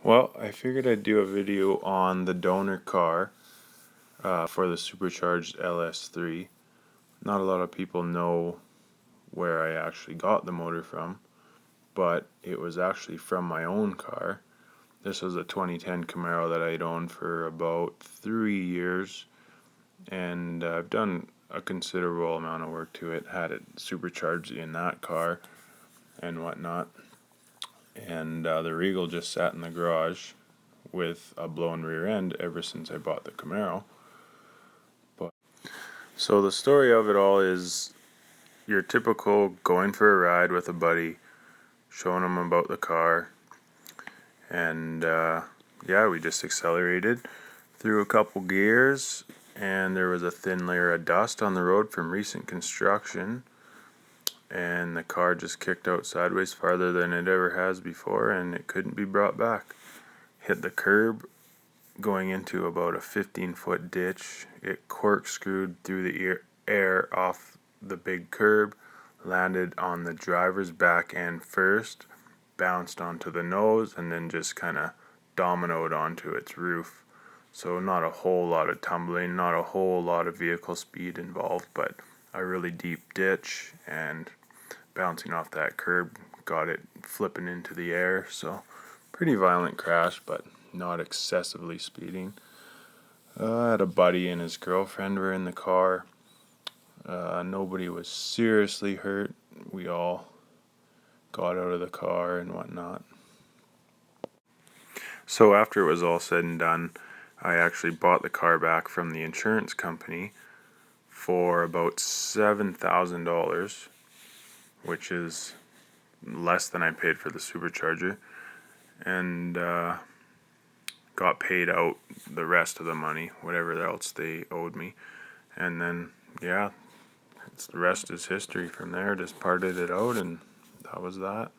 Well, I figured I'd do a video on the donor car for the supercharged LS3. Not a lot of people know where I actually got the motor from, but it was actually from my own car. This was a 2010 Camaro that I'd owned for about 3 years, and I've done a considerable amount of work to it. Had it supercharged in that car and whatnot, and the Regal just sat in the garage with a blown rear end ever since I bought the Camaro. So the story of it all is your typical going for a ride with a buddy, showing him about the car, and we just accelerated through a couple gears, and there was a thin layer of dust on the road from recent construction, and the car just kicked out sideways farther than it ever has before, and it couldn't be brought back. Hit the curb going into about a 15-foot ditch. It corkscrewed through the air off the big curb, landed on the driver's back end first, bounced onto the nose, and then just kind of dominoed onto its roof. So not a whole lot of tumbling, not a whole lot of vehicle speed involved, but a really deep ditch, and bouncing off that curb got it flipping into the air. So pretty violent crash, but not excessively speeding. I had a buddy and his girlfriend were in the car. Nobody was seriously hurt. We all got out of the car and whatnot. So after it was all said and done, I actually bought the car back from the insurance company for about $7,000, which is less than I paid for the supercharger, and got paid out the rest of the money, whatever else they owed me. And then, the rest is history from there. Just parted it out, and that was that.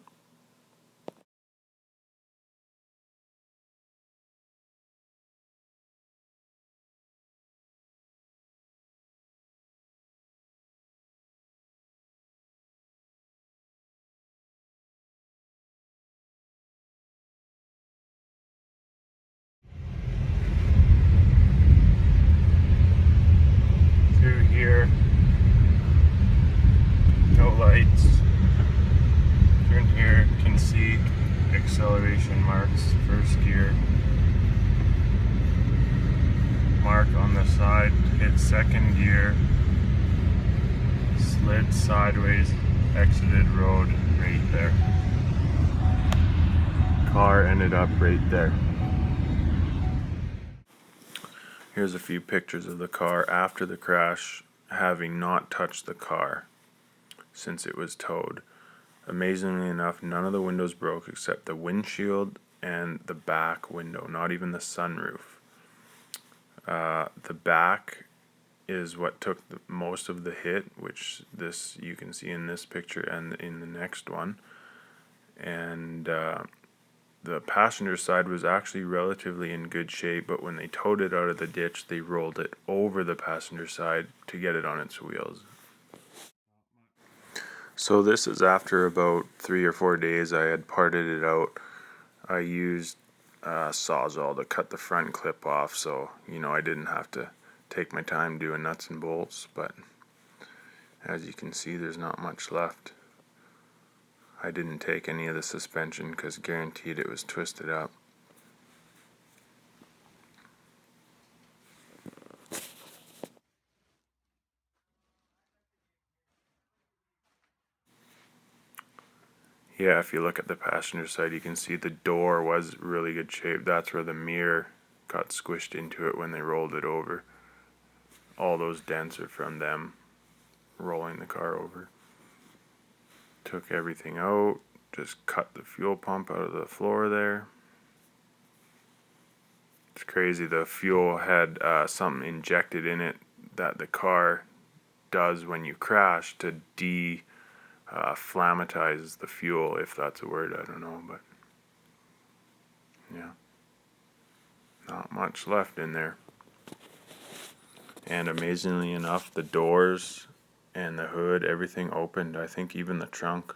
Through here, no lights. Turn here, can see acceleration marks, first gear. Mark on the side, hit second gear, slid sideways, exited road right there. Car ended up right there. Here's a few pictures of the car after the crash, having not touched the car since it was towed. Amazingly enough, none of the windows broke except the windshield and the back window, not even the sunroof. The back is what took most of the hit, which this you can see in this picture and in the next one. And the passenger side was actually relatively in good shape, but when they towed it out of the ditch, they rolled it over the passenger side to get it on its wheels. So this is after about 3 or 4 days I had parted it out. I used Sawzall to cut the front clip off, so I didn't have to take my time doing nuts and bolts, but as you can see, there's not much left. I didn't take any of the suspension because guaranteed it was twisted up. Yeah, if you look at the passenger side, you can see the door was really good shape. That's where the mirror got squished into it when they rolled it over. All those dents are from them rolling the car over. Took everything out, just cut the fuel pump out of the floor there. It's crazy, the fuel had something injected in it that the car does when you crash to flammatize the fuel, if that's a word, I don't know, but yeah, not much left in there. And amazingly enough, the doors and the hood, everything opened. I think even the trunk